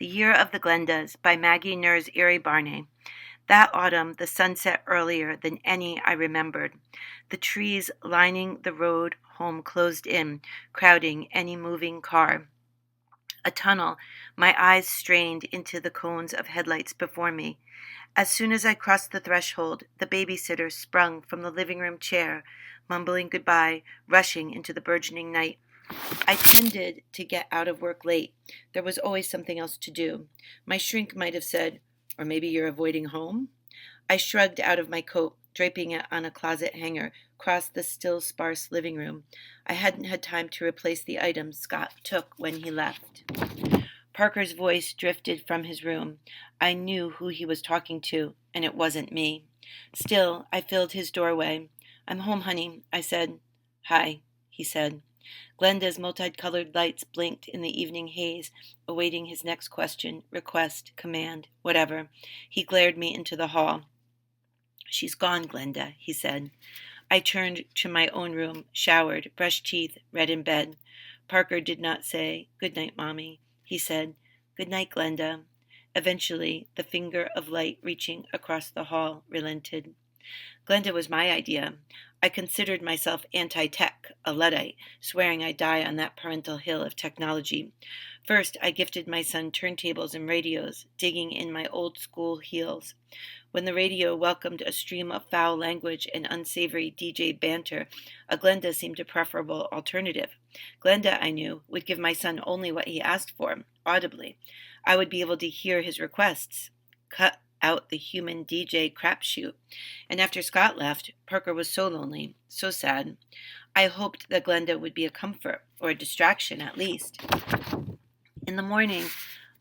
The Year of the Glendas by Maggie Nerz Iribarne. That autumn, the sun set earlier than any I remembered. The trees lining the road home closed in, crowding any moving car. A tunnel, my eyes strained into the cones of headlights before me. As soon as I crossed the threshold, the babysitter sprung from the living room chair, mumbling goodbye, rushing into the burgeoning night. I tended to get out of work late. There was always something else to do. My shrink might have said, "Or maybe you're avoiding home?" I shrugged out of my coat, draping it on a closet hanger, crossed the still sparse living room. I hadn't had time to replace the items Scott took when he left. Parker's voice drifted from his room. I knew who he was talking to, and it wasn't me. Still, I filled his doorway. "I'm home, honey," I said. "Hi," he said. Glenda's multicolored lights blinked in the evening haze, awaiting his next question, request, command, whatever. He glared me into the hall. "She's gone, Glenda," he said. I turned to my own room, showered, brushed teeth, read in bed. Parker did not say, "Good night, Mommy." He said, "Good night, Glenda." Eventually, the finger of light reaching across the hall relented. Glenda was my idea. I considered myself anti-tech, a Luddite, swearing I'd die on that parental hill of technology. First, I gifted my son turntables and radios, digging in my old-school heels. When the radio welcomed a stream of foul language and unsavory DJ banter, a Glenda seemed a preferable alternative. Glenda, I knew, would give my son only what he asked for, audibly. I would be able to hear his requests. Cut out the human DJ crapshoot. And after Scott left, Parker was so lonely, so sad. I hoped that Glenda would be a comfort, or a distraction at least. In the morning,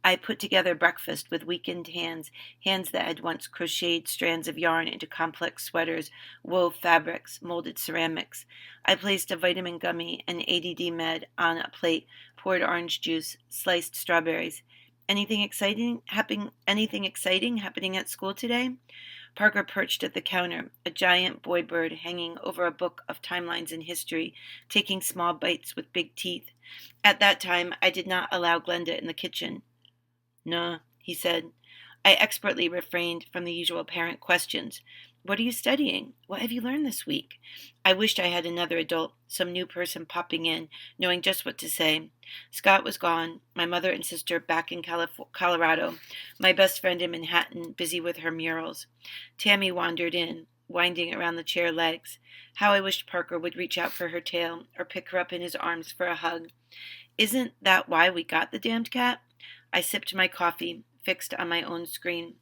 I put together breakfast with weakened hands that had once crocheted strands of yarn into complex sweaters, wove fabrics, molded ceramics. I placed a vitamin gummy and ADD med on a plate, poured orange juice, sliced strawberries. Anything exciting happening at school today? Parker perched at the counter, a giant boy bird hanging over a book of timelines and history, taking small bites with big teeth. At that time, I did not allow Glenda in the kitchen. "No," he said. I expertly refrained from the usual parent questions. "What are you studying? What have you learned this week?" I wished I had another adult, some new person popping in, knowing just what to say. Scott was gone, my mother and sister back in Colorado, my best friend in Manhattan busy with her murals. Tammy wandered in, winding around the chair legs. How I wished Parker would reach out for her tail or pick her up in his arms for a hug. Isn't that why we got the damned cat? I sipped my coffee, fixed on my own screen.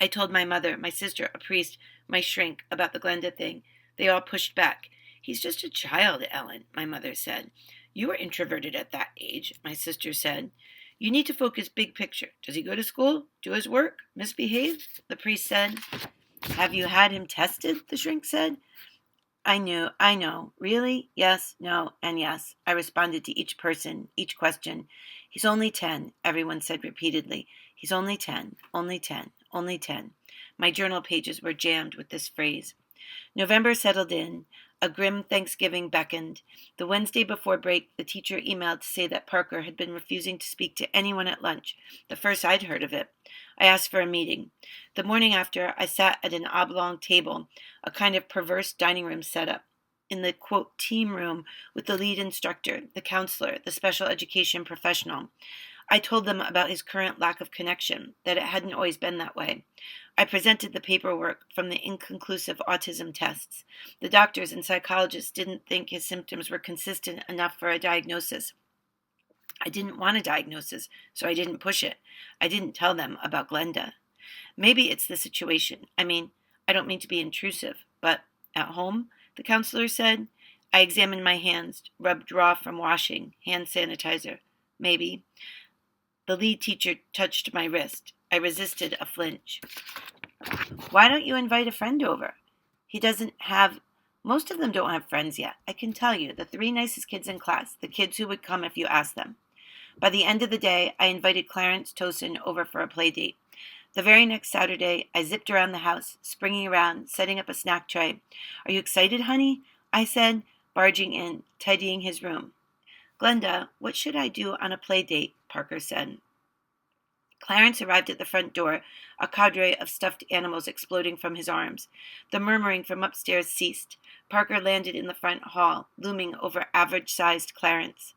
I told my mother, my sister, a priest, my shrink, about the Glenda thing. They all pushed back. "He's just a child, Ellen," my mother said. "You were introverted at that age," my sister said. "You need to focus big picture. Does he go to school? Do his work? Misbehave?" The priest said. "Have you had him tested?" the shrink said. I know. Really? Yes, no, and yes. I responded to each person, each question. "He's only 10, everyone said repeatedly. "He's only 10, only 10, only 10. My journal pages were jammed with this phrase. November settled in. A grim Thanksgiving beckoned. The Wednesday before break, the teacher emailed to say that Parker had been refusing to speak to anyone at lunch, the first I'd heard of it. I asked for a meeting. The morning after, I sat at an oblong table, a kind of perverse dining room setup, in the, quote, team room with the lead instructor, the counselor, the special education professional. I told them about his current lack of connection, that it hadn't always been that way. I presented the paperwork from the inconclusive autism tests. The doctors and psychologists didn't think his symptoms were consistent enough for a diagnosis. I didn't want a diagnosis, so I didn't push it. I didn't tell them about Glenda. Maybe it's the situation. I don't mean to be intrusive, but at home, the counselor said. I examined my hands, rubbed raw from washing, hand sanitizer. Maybe. The lead teacher touched my wrist. I resisted a flinch. "Why don't you invite a friend over?" Most of them don't have friends yet. I can tell you, the 3 nicest kids in class, the kids who would come if you asked them. By the end of the day, I invited Clarence Tosin over for a play date. The very next Saturday, I zipped around the house, springing around, setting up a snack tray. "Are you excited, honey?" I said, barging in, tidying his room. "Glenda, what should I do on a play date?" Parker said. Clarence arrived at the front door, a cadre of stuffed animals exploding from his arms. The murmuring from upstairs ceased. Parker landed in the front hall, looming over average-sized Clarence.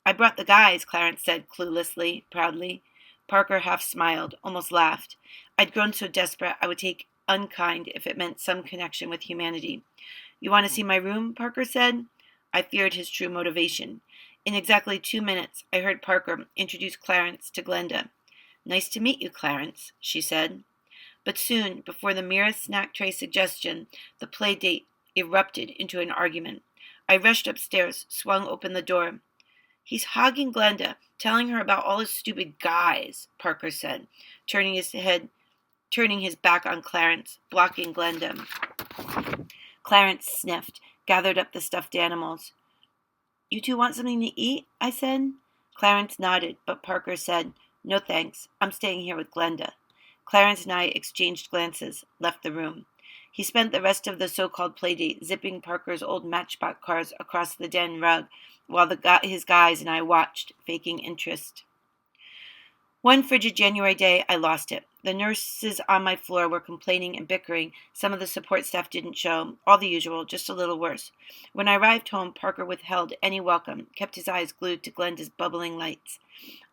"I brought the guys," Clarence said cluelessly, proudly. Parker half smiled, almost laughed. I'd grown so desperate I would take unkind if it meant some connection with humanity. "You want to see my room?" Parker said. I feared his true motivation. In exactly 2 minutes, I heard Parker introduce Clarence to Glenda. "Nice to meet you, Clarence," she said. But soon, before the merest snack tray suggestion, the play date erupted into an argument. I rushed upstairs, swung open the door. "He's hogging Glenda, telling her about all his stupid guys," Parker said, turning his back on Clarence, blocking Glenda. Clarence sniffed, gathered up the stuffed animals. "You two want something to eat?" I said. Clarence nodded, but Parker said, "No thanks, I'm staying here with Glenda." Clarence and I exchanged glances, left the room. He spent the rest of the so-called playdate zipping Parker's old Matchbox cars across the den rug, while his guys and I watched, faking interest. One frigid January day, I lost it. The nurses on my floor were complaining and bickering. Some of the support staff didn't show. All the usual, just a little worse. When I arrived home, Parker withheld any welcome, kept his eyes glued to Glenda's bubbling lights.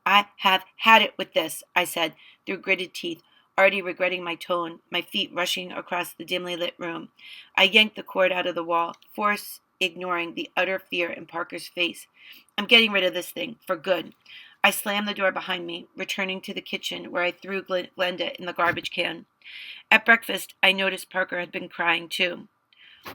"I have had it with this," I said, through gritted teeth, already regretting my tone, my feet rushing across the dimly lit room. I yanked the cord out of the wall, force ignoring the utter fear in Parker's face. "I'm getting rid of this thing, for good." I slammed the door behind me, returning to the kitchen where I threw Glenda in the garbage can. At breakfast, I noticed Parker had been crying too.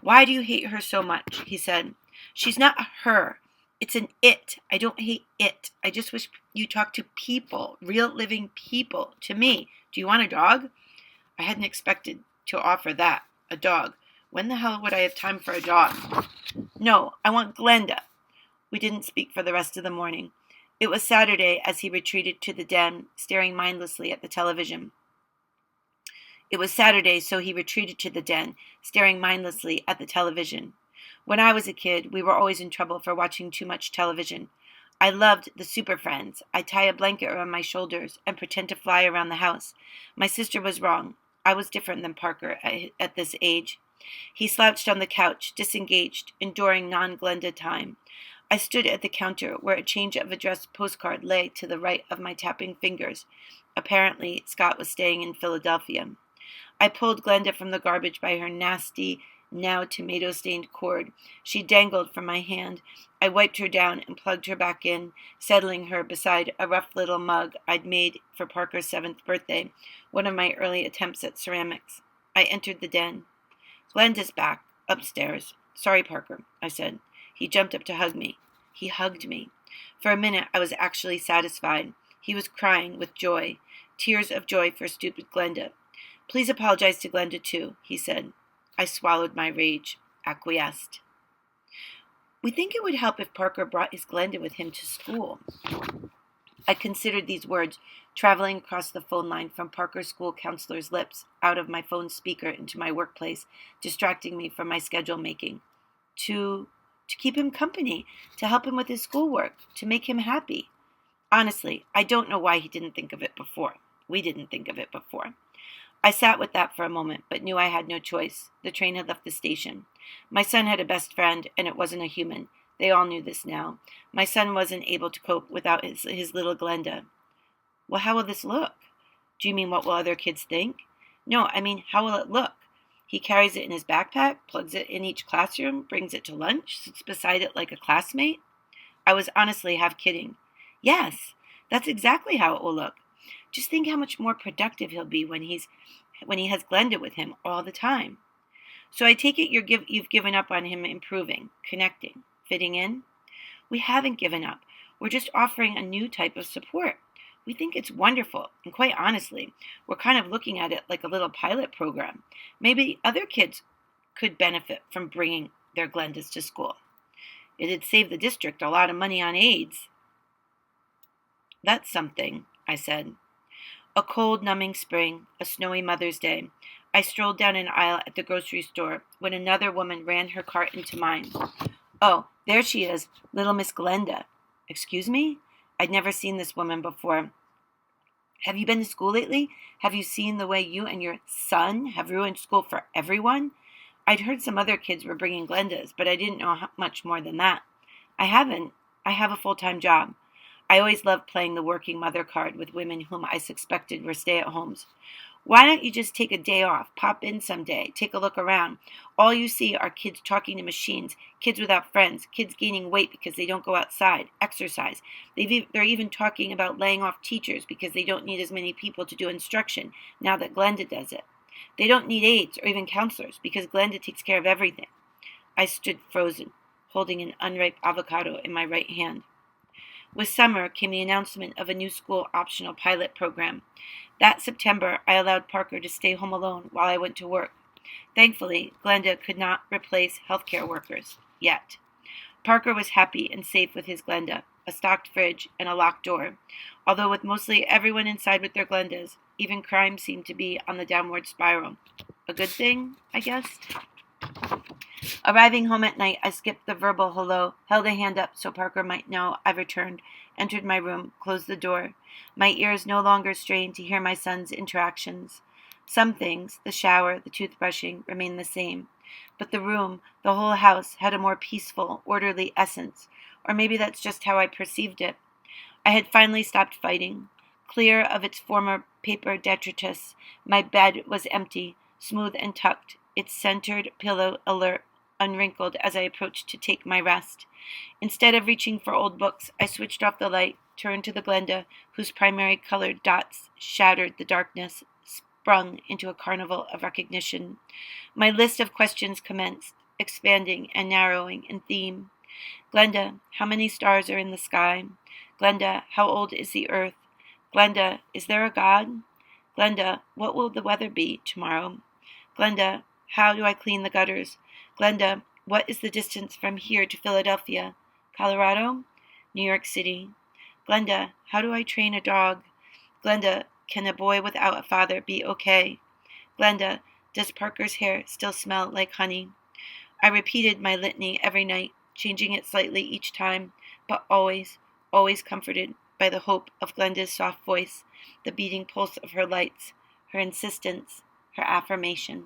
"Why do you hate her so much?" he said. "She's not a her. It's an it. I don't hate it. I just wish you talked to people, real living people, to me. Do you want a dog?" I hadn't expected to offer that, a dog. When the hell would I have time for a dog? "No, I want Glenda." We didn't speak for the rest of the morning. It was Saturday as he retreated to the den, staring mindlessly at the television. When I was a kid, we were always in trouble for watching too much television. I loved the Super Friends. I'd tie a blanket around my shoulders and pretend to fly around the house. My sister was wrong. I was different than Parker at this age. He slouched on the couch, disengaged, enduring non-Glenda time. I stood at the counter where a change of address postcard lay to the right of my tapping fingers. Apparently, Scott was staying in Philadelphia. I pulled Glenda from the garbage by her nasty, now tomato-stained cord. She dangled from my hand. I wiped her down and plugged her back in, settling her beside a rough little mug I'd made for Parker's 7th birthday, one of my early attempts at ceramics. I entered the den. "Glenda's back, upstairs." "Sorry, Parker," I said. He jumped up to hug me. He hugged me. For a minute, I was actually satisfied. He was crying with joy, tears of joy for stupid Glenda. "Please apologize to Glenda, too," he said. I swallowed my rage, acquiesced. "We think it would help if Parker brought his Glenda with him to school." I considered these words, traveling across the phone line from Parker's school counselor's lips, out of my phone's speaker into my workplace, distracting me from my schedule making. To keep him company, to help him with his schoolwork, to make him happy. Honestly, I don't know why he didn't think of it before. We didn't think of it before. I sat with that for a moment, but knew I had no choice. The train had left the station. My son had a best friend, and it wasn't a human. They all knew this now. My son wasn't able to cope without his little Glenda. "Well, how will this look?" "Do you mean what will other kids think?" "No, I mean, how will it look? He carries it in his backpack, plugs it in each classroom, brings it to lunch, sits beside it like a classmate?" I was honestly half kidding. "Yes, that's exactly how it will look. Just think how much more productive he'll be when he has Glenda with him all the time." "So I take it you've given up on him improving, connecting, fitting in?" "We haven't given up. We're just offering a new type of support. We think it's wonderful, and quite honestly, we're kind of looking at it like a little pilot program. Maybe other kids could benefit from bringing their Glendas to school. It'd save the district a lot of money on aides." "That's something," I said. A cold, numbing spring, a snowy Mother's Day. I strolled down an aisle at the grocery store when another woman ran her cart into mine. "Oh, there she is, little Miss Glenda." "Excuse me?" I'd never seen this woman before. Have you been to school lately? Have you seen the way you and your son have ruined school for everyone? I'd heard some other kids were bringing Glendas, but I didn't know much more than that. I haven't. I have a full-time job. I always loved playing the working mother card with women whom I suspected were stay-at-homes. Why don't you just take a day off, pop in someday, take a look around? All you see are kids talking to machines, kids without friends, kids gaining weight because they don't go outside, exercise. They're even talking about laying off teachers because they don't need as many people to do instruction now that Glenda does it. They don't need aides or even counselors because Glenda takes care of everything. I stood frozen, holding an unripe avocado in my right hand. With summer came the announcement of a new school optional pilot program. That September, I allowed Parker to stay home alone while I went to work. Thankfully, Glenda could not replace healthcare workers, yet. Parker was happy and safe with his Glenda, a stocked fridge, and a locked door, although with mostly everyone inside with their Glendas, even crime seemed to be on the downward spiral. A good thing, I guess? Arriving home at night, I skipped the verbal hello, held a hand up so Parker might know I returned, entered my room, closed the door. My ears no longer strained to hear my son's interactions. Some things, the shower, the toothbrushing, remained the same. But the room, the whole house, had a more peaceful, orderly essence, or maybe that's just how I perceived it. I had finally stopped fighting. Clear of its former paper detritus, my bed was empty, smooth and tucked, its centered pillow alert, unwrinkled as I approached to take my rest. Instead of reaching for old books, I switched off the light, turned to the Glenda, whose primary colored dots shattered the darkness, sprung into a carnival of recognition. My list of questions commenced, expanding and narrowing in theme. Glenda, how many stars are in the sky? Glenda, how old is the earth? Glenda, is there a God? Glenda, what will the weather be tomorrow? Glenda, how do I clean the gutters? Glenda, what is the distance from here to Philadelphia? Colorado? New York City. Glenda, how do I train a dog? Glenda, can a boy without a father be okay? Glenda, does Parker's hair still smell like honey? I repeated my litany every night, changing it slightly each time, but always, always comforted by the hope of Glenda's soft voice, the beating pulse of her lights, her insistence, her affirmation.